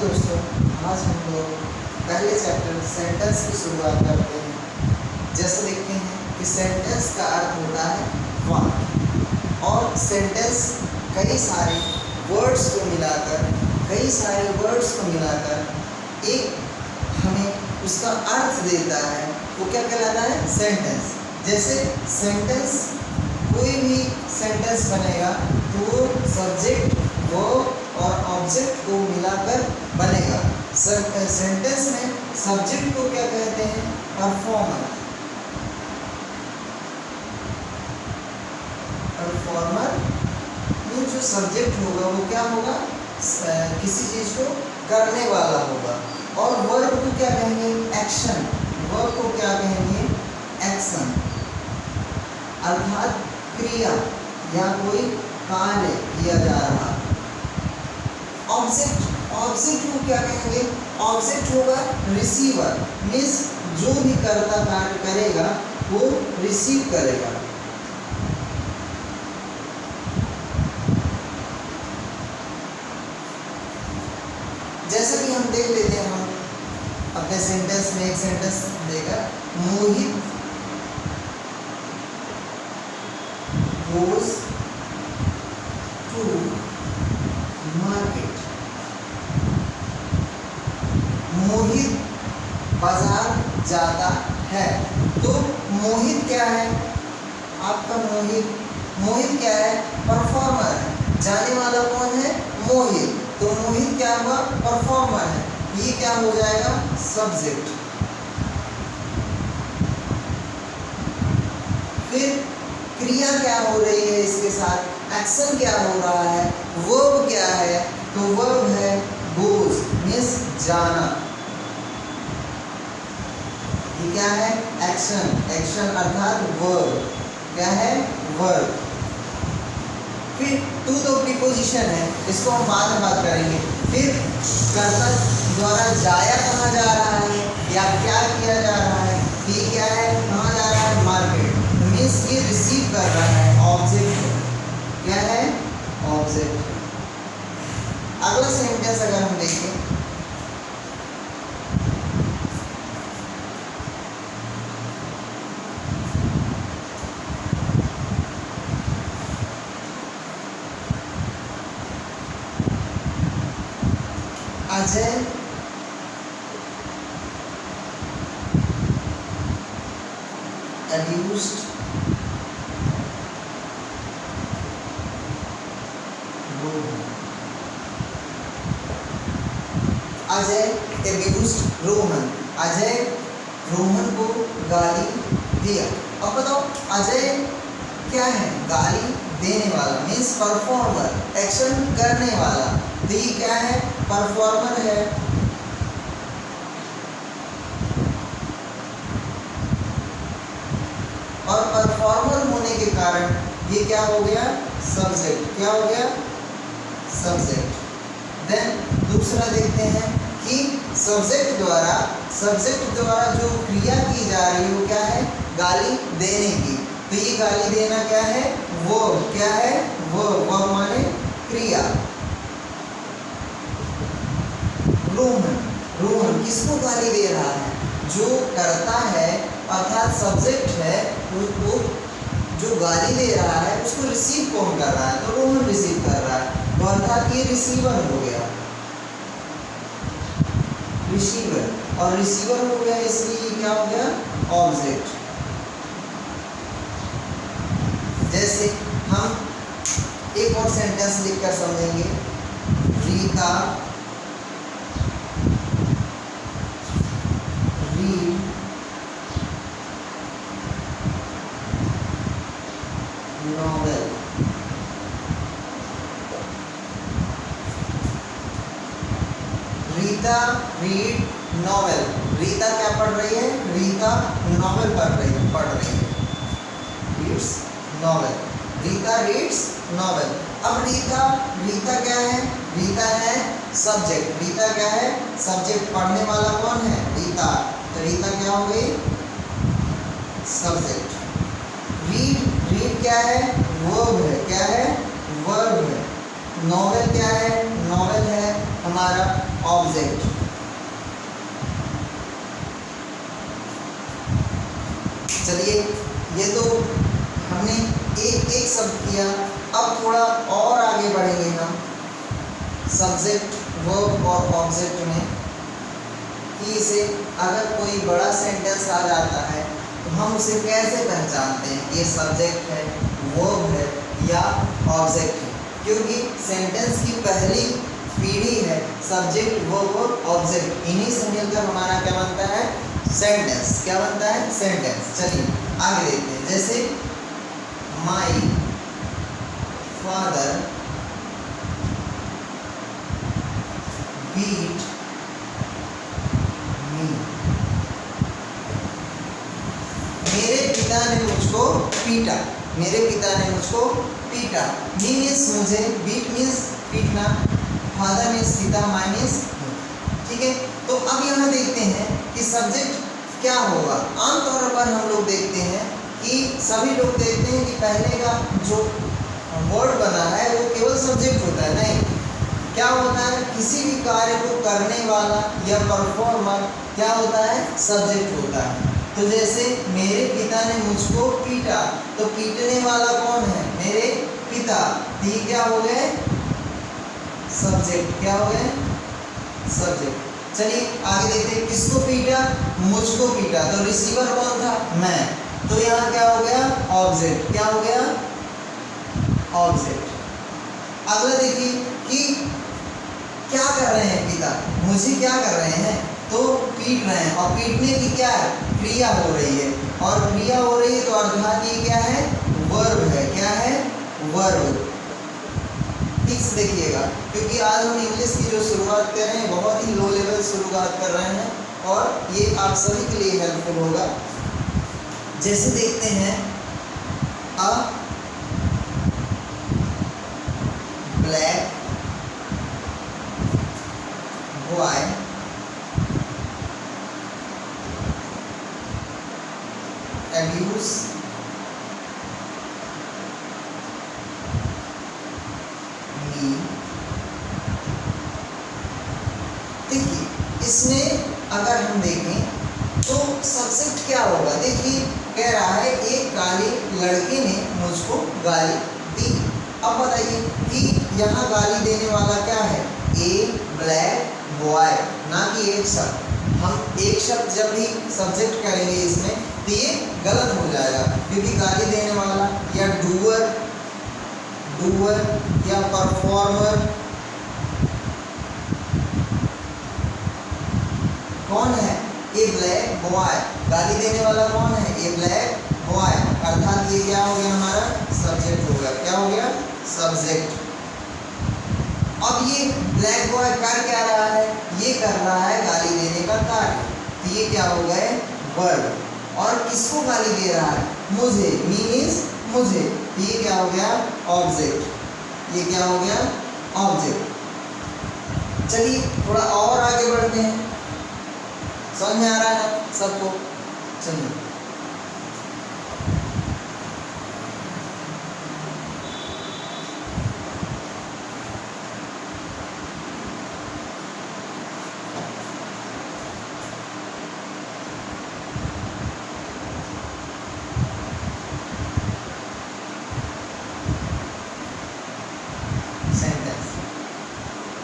दोस्तों, आज हम लोग पहले चैप्टर सेंटेंस की शुरुआत करते हैं। जैसे देखते हैं कि सेंटेंस का अर्थ होता है वाक्य, और सेंटेंस कई सारे वर्ड्स को मिलाकर एक हमें उसका अर्थ देता है। वो क्या कहलाता है? सेंटेंस। जैसे सेंटेंस, कोई भी सेंटेंस बनेगा तो वो सब्जेक्ट, वर्ब और ऑब्जेक्ट को मिलाकर बनेगा। सेंटेंस में सब्जेक्ट को क्या कहते हैं? परफॉर्मर। में जो सब्जेक्ट होगा वो क्या होगा? किसी चीज को करने वाला होगा। और वर्ब को क्या कहेंगे? एक्शन। वर्ब को क्या कहेंगे? एक्शन, अर्थात क्रिया या कोई कार्य किया जा रहा। ऑब्जेक्ट को क्या कहेंगे? ऑब्जेक्ट होगा रिसीवर, मीन्स जो भी कर्ता कार्य करेगा वो रिसीव करेगा। जैसे कि हम देख लेते हैं, हम अपने सेंटेंस में एक सेंटेंस देगा, मोहित goes to market। मोहित बाजार जाता है। तो मोहित क्या है? आपका मोहित क्या है? परफॉर्मर है। जाने वाला कौन है? मोहित। तो मोहित क्या हुआ? परफॉर्मर है। ये क्या हो जाएगा? सब्जेक्ट। फिर क्रिया क्या हो रही है इसके साथ? एक्शन क्या हो रहा है? वर्ब क्या है? तो वर्ब है गोज, मीन्स जाना। ये क्या है? एक्शन अर्थात वर्ब। क्या है? वर्ब। फिर टू तो प्रीपोजिशन है, इसको हम बाद में बात करेंगे। फिर कर्ता द्वारा जाया कहाँ जा रहा है या क्या किया जा रहा है? ये क्या है? कहाँ जा रहा है? मार्केट। मीन्स ये रिसीव कर रहा है, ऑब्जेक्ट। क्या है? ऑब्जेक्ट। अगला सेंटेंस अगर हम देखें, Ajay abused Rohan। Ajay abused Rohan. Ajay Rohan को गाली दिया। अब बताओ, अजय क्या है? गाली देने वाला, मीन्स परफॉर्मर, एक्शन करने वाला। तो ये क्या है? परफॉर्मर है। और परफॉर्मर होने के कारण ये क्या हो गया? सब्जेक्ट। क्या हो गया? सब्जेक्ट। देन दूसरा देखते हैं कि सब्जेक्ट द्वारा जो क्रिया की जा रही है वो क्या है? गाली देने की। तो ये गाली देना क्या है? वर्ब। क्या है? वर्ब माने क्रिया। रोहन किसको गाली दे रहा है? जो करता है अर्थात सब्जेक्ट है, उसको जो गाली दे रहा है उसको रिसीव कौन कर रहा है? तो रोहन रिसीव कर रहा है। तो अर्थात ये रिसीवर हो गया, रिसीवर। और रिसीवर हो गया इसलिए क्या हो गया? ऑब्जेक्ट। जैसे हम एक और सेंटेंस लिखकर समझेंगे, Rita novel. Rita read novel. Rita क्या पढ़ रही है? रीता नॉवेल पढ़ रही है। Reads novel. Rita reads novel. अब रीता क्या है? रीता है सब्जेक्ट। रीता क्या है? सब्जेक्ट। पढ़ने वाला कौन है? रीता। तो रीता क्या हो गई? सब्जेक्ट। रीड क्या है? वर्ब है। नॉवेल क्या है? नॉवेल है हमारा ऑब्जेक्ट। चलिए ये तो हमने एक एक शब्द किया, अब थोड़ा और आगे बढ़ेंगे हम सब्जेक्ट वर्ब और ऑब्जेक्ट में कि इसे अगर कोई बड़ा सेंटेंस आ जाता है तो हम उसे कैसे पहचानते हैं कि ये सब्जेक्ट है, वर्ब है या ऑब्जेक्ट है। क्योंकि सेंटेंस की पहली पीढ़ी है सब्जेक्ट वर्ब और ऑब्जेक्ट, इन्हीं से मिलकर हमारा क्या बनता है, सेंटेंस। क्या बनता है, सेंटेंस। चलिए आगे देखते हैं। जैसे माई फादर बीट मी, मेरे पिता ने मुझको पीटा, मेरे पिता ने मुझको पीटा। मी मीन्स मुझे, बीट मीन्स पीटना, फादर मीन्स पिता, माई मीन्स, ठीक है। तो अब यहाँ देखते हैं कि सब्जेक्ट क्या होगा। आमतौर पर हम लोग देखते हैं कि सभी लोग देखते हैं कि पहले का जो वर्ड बना है वो केवल सब्जेक्ट होता है। नहीं, क्या होता है, किसी भी कार्य को करने वाला या परफॉर्मर क्या होता है, सब्जेक्ट होता है। तो जैसे मेरे पिता ने मुझको पीटा, तो पीटने वाला कौन है, मेरे पिता। तो ये क्या हो गए, सब्जेक्ट। क्या हो गए, सब्जेक्ट। चलिए आगे देखते हैं। किसको पीटा, मुझको पीटा, तो रिसीवर कौन था, मैं। तो यहाँ क्या हो गया, ऑब्जेक्ट। क्या हो गया, ऑब्जेक्ट। अगला देखिए कि क्या कर रहे हैं पिता, मुझे क्या कर रहे हैं, तो पीट रहे हैं। और पीटने की क्या है, क्रिया हो रही है, और क्रिया हो रही है तो अर्थात ये क्या है, वर्ब है। क्या है, वर्ब। ठीक से देखिएगा, क्योंकि आज हम इंग्लिश की जो शुरुआत कर रहे हैं बहुत ही लो लेवल शुरुआत कर रहे हैं और ये आप सभी के लिए हेल्पफुल होगा। जैसे देखते हैं अ ब्लैक बॉय abuse me। देखिए इसमें अगर हम देखें तो सब्जेक्ट क्या होगा। देखिए कह रहा है एक काले लड़के ने मुझको गाली दी। अब बताइए कि यहाँ गाली देने वाला क्या है, ए ब्लैक बॉय, ना कि एक शब्द। हम एक शब्द जब भी सब्जेक्ट करेंगे इसमें तो ये गलत हो जाएगा, क्योंकि गाली देने वाला या डूअर या परफॉर्मर कौन है, ए ब्लैक बॉय। गाली देने वाला कौन है, ए ब्लैक बॉय, अर्थात ये क्या हो गया, हमारा सब्जेक्ट हो गया। क्या हो गया, सब्जेक्ट। अब ये ब्लैक बॉय कर क्या रहा है, ये कर रहा है गाली देने का कार्य, तो ये क्या हो गए, वर्ब। और किसको गाली दे रहा है, मुझे, मी मीन्स मुझे, ये क्या हो गया, ऑब्जेक्ट। ये क्या हो गया, ऑब्जेक्ट। चलिए थोड़ा और आगे बढ़ते हैं, समझ में आ रहा है सबको। चलिए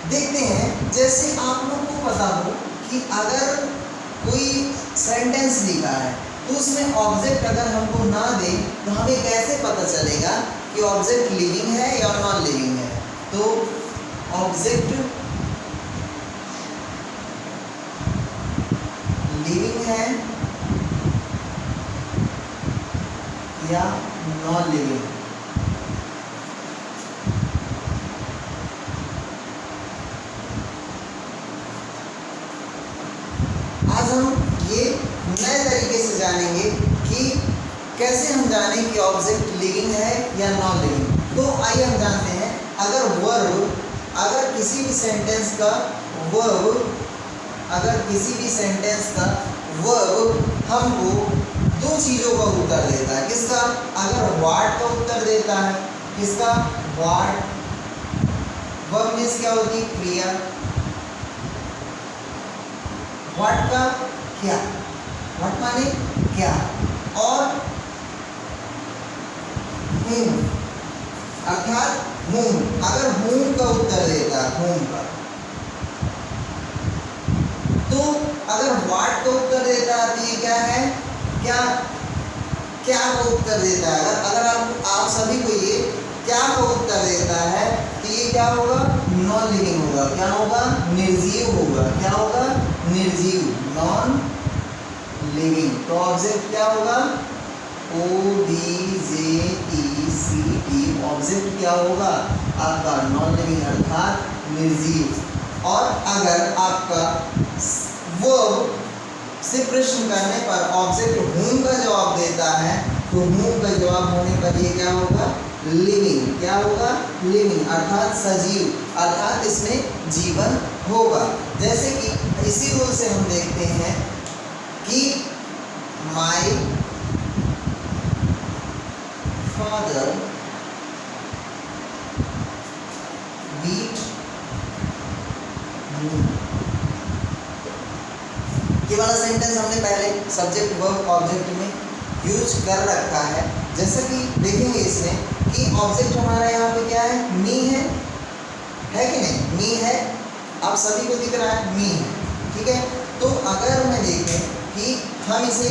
देखते हैं। जैसे आप लोग को पता हो कि अगर कोई सेंटेंस लिखा है तो उसमें ऑब्जेक्ट अगर हमको ना दे तो हमें कैसे पता चलेगा कि ऑब्जेक्ट लिविंग है या नॉन लिविंग है। तो ऑब्जेक्ट लिविंग है या नॉन लिविंग, आज हम ये नए तरीके से जानेंगे कि कैसे हम जानें कि ऑब्जेक्ट लिविंग है या नॉन लिविंग। तो आइए हम जानते हैं, अगर वर्ब, अगर किसी भी सेंटेंस का वर्ब, अगर किसी भी सेंटेंस का वर्ब हमको दो चीज़ों का उत्तर देता है। किसका, अगर व्हाट का उत्तर देता है, किसका, व्हाट। वर्ब मीन्स क्या होती है, क्रिया, व्हाट का क्या, व्हाट माने क्या, और whom अर्थात whom, अगर whom का उत्तर देता है whom का, तो अगर व्हाट का उत्तर देता है तो ये क्या है, क्या, क्या का उत्तर देता है। अगर आप सभी को ये क्या का उत्तर देता है तो ये क्या होगा, नॉन लिविंग होगा। क्या होगा, निर्जीव होगा। क्या होगा, निर्जीव, नॉन लिविंग। तो ऑब्जेक्ट क्या होगा, OBJECT, ऑब्जेक्ट क्या होगा आपका, नॉन लिविंग अर्थात निर्जीव। और अगर आपका वर्ब से प्रश्न करने पर ऑब्जेक्ट whom का जवाब देता है तो whom का जवाब होने पर ये क्या होगा, लिविंग। क्या होगा, लिविंग अर्थात सजीव, अर्थात इसमें जीवन होगा। जैसे कि इसी रूल से हम देखते हैं कि माय फादर बीट मी, ये वाला सेंटेंस हमने पहले सब्जेक्ट वर्ब ऑब्जेक्ट में यूज कर रखा है। जैसा कि देखेंगे इसमें कि ऑब्जेक्ट हमारा यहाँ पे क्या है, मी है कि नहीं, मी है, आप सभी को दिख रहा है मी है, ठीक है। तो अगर मैं देखें कि हम इसे,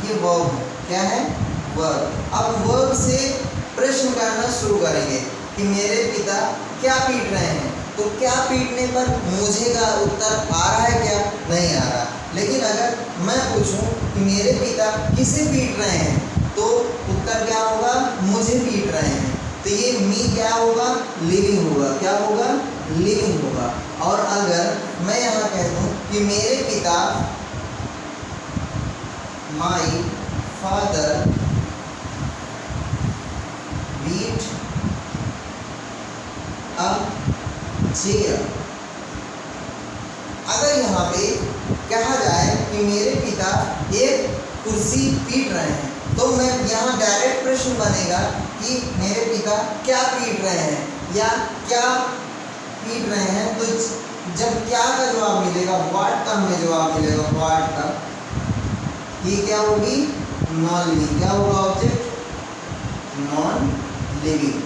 ये वर्ब है, क्या है, वर्ब। अब वर्ब से प्रश्न करना शुरू करेंगे कि मेरे पिता क्या पीट रहे हैं, तो क्या पीटने पर मुझे का उत्तर आ रहा है क्या, नहीं आ रहा। लेकिन अगर मैं पूछूं कि मेरे पिता किसे पीट रहे हैं तो उत्तर क्या होगा, मुझे पीट रहे हैं। तो ये मी क्या होगा, लिविंग होगा। क्या होगा, लिविंग होगा। और अगर मैं यहाँ कह दूँ कि मेरे पिता, my father beat a chair, अगर यहाँ पे कहा जाए कि मेरे पिता एक कुर्सी पीट रहे हैं तो मैं यहाँ डायरेक्ट प्रश्न बनेगा कि मेरे पिता क्या पीट रहे हैं या क्या पीट रहे हैं। तो जब क्या का जवाब मिलेगा, व्हाट का हमें जवाब मिलेगा, व्हाट का, ये क्या होगी, नॉन लिविंग। क्या होगा ऑब्जेक्ट, नॉन लिविंग।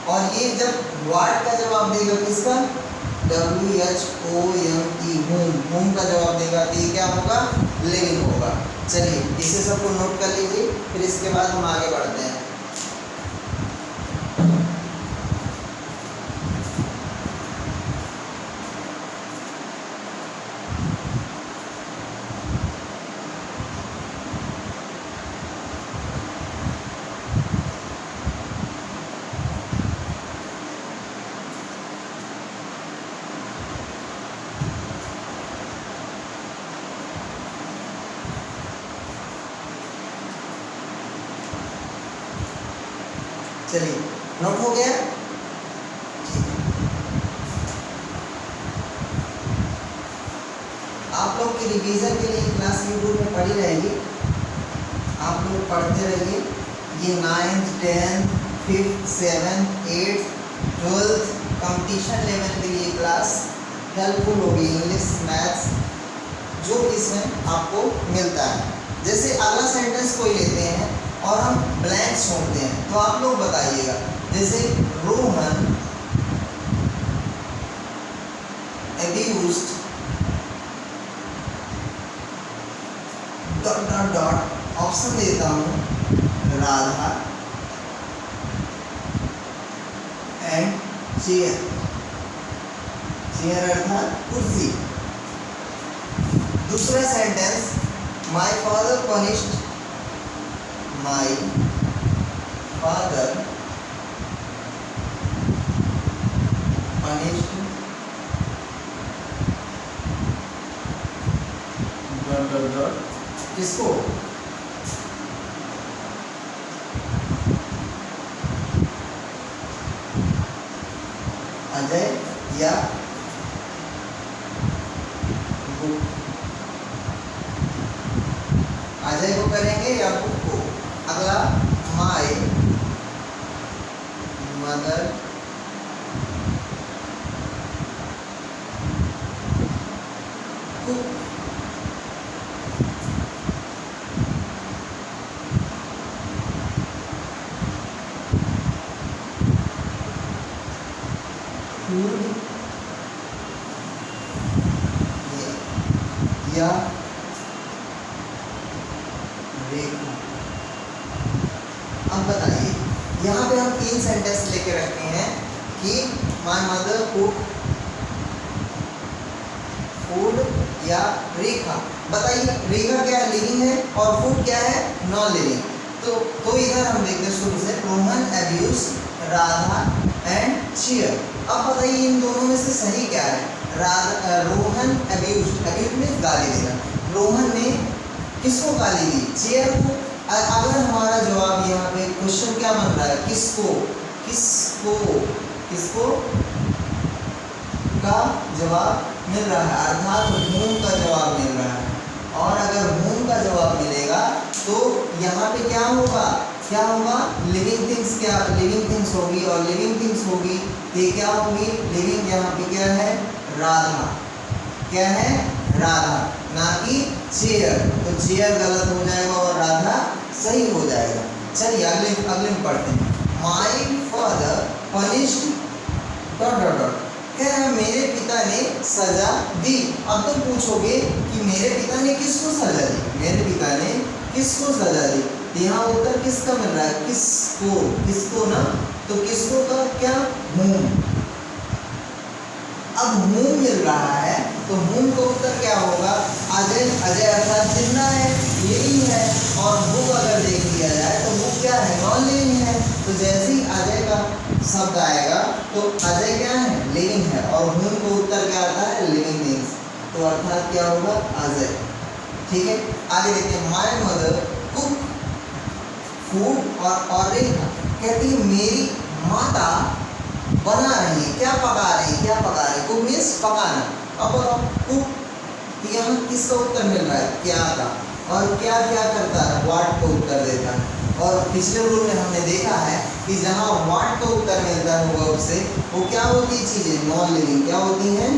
और ये जब व्हाट का जवाब देगा किसका, WHOME, होम का जवाब देगा तो ये क्या होगा, लिविंग होगा। चलिए इसे सबको नोट कर लीजिए, फिर इसके बाद हम आगे बढ़ते हैं। चलिए नोट हो गया। आप लोग की रिवीजन के लिए क्लास यूट्यूब में पढ़ी रहेगी, आप लोग पढ़ते रहिए। ये 9th 10th 5th 7th 8th 12th competition level के लिए क्लास हेल्पफुल होगी। इंग्लिश, मैथ्स जो इसमें आपको मिलता है। जैसे अगला सेंटेंस कोई लेते हैं और हम ब्लैंक छोड़ते हैं तो आप लोग बताइएगा। जैसे Rohan abused dot dot dot, option देता हूँ राधा एंड चेयर, चेयर अर्थात कुर्सी। दूसरा sentence, my father punished, my father punished dot dot dot, किसको, अजय या बुक, अजय को करेंगे या बुक को। अगला, माय मदर या रेखा। अब बताइए, यहाँ पे हम 3 सेंटेंस लेके रखे हैं कि माय मदर कुक फूड या रेखा। बताइए रेखा क्या है, लिविंग है, और फूड क्या है, नॉन लिविंग। तो इधर हम देखते हैं शुरू से, Rohan abuse Radha and cheer. अब बताइए इन दोनों में से सही क्या है। रोहन अब्यूज में गाली देना, रोहन ने किसको गाली दी, चीयर को। अगर हमारा जवाब यहाँ पे क्वेश्चन क्या बन रहा है, किसको किसको किसको का जवाब मिल रहा है, अर्थात whom का जवाब मिल रहा है। और अगर whom का जवाब मिलेगा तो यहाँ पे क्या होगा, लिविंग थिंग्स, क्या लिविंग थिंग्स होगी, और लिविंग थिंग्स होगी ये क्या होगी, लिविंग यहाँ पे क्या है, राधा, क्या है, राधा, ना कि चेयर। तो चेयर गलत हो जाएगा और राधा सही हो जाएगा। चलिए अगले में पढ़ते हैं। My father punished dot dot dot, कह रहा है मेरे पिता ने सजा दी। अब तो पूछोगे कि मेरे पिता ने किसको सजा दी, मेरे पिता ने किसको सजा दी। यहाँ उत्तर किसका मिल रहा है, किसको ना, तो किसको का क्या, whom। अब whom मिल रहा है तो whom का उत्तर क्या होगा, अजय अर्थात जिंदा है, लिविंग है, और बुक अगर देख लिया जाए तो बुक क्या है, नॉन लिविंग है। तो जैसे ही अजय का शब्द आएगा तो अजय क्या है, लिविंग है, और whom का उत्तर क्या आता है, लिविंग थिंग्स। तो अर्थात क्या होगा, अजय। ठीक है, आगे देखते हैं। माय मदर कुक फूड, और रेखा कहती है मेरी माता बना रही है, क्या पका रही, कुक मीन्स पकाना। अब बताओ कुक, तो यहाँ किसका उत्तर मिल रहा है, क्या का, और क्या करता है, व्हाट को उत्तर देता है। और पिछले रूल में हमने देखा है कि जहाँ व्हाट का उत्तर मिलता है वर्ब से, वो क्या होती है चीज़ें, नॉन लिविंग, क्या होती हैं,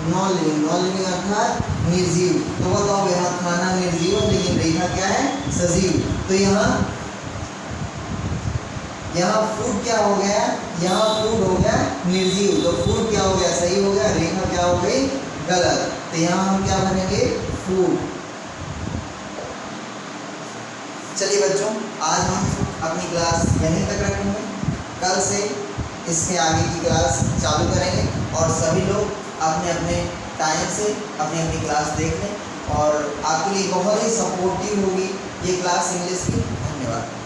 नॉन लिविंग अर्थात निर्जीव। तो बताओ यहाँ खाना निर्जीव है, लेकिन रेखा क्या है, सजीव। तो यहाँ फूड क्या हो गया, यहाँ फूड हो गया निर्जीव, तो फूड क्या हो गया, सही हो गया, रेखा क्या हो गई, गलत। तो यहाँ हम क्या बनेंगे, फूड। चलिए बच्चों, आज हम अपनी क्लास यहीं तक रखेंगे, कल से इसके आगे की क्लास चालू करेंगे, और सभी लोग अपने अपने टाइम से अपनी क्लास देख लें, और आपके लिए बहुत ही सपोर्टिव होगी ये क्लास इंग्लिश की। धन्यवाद।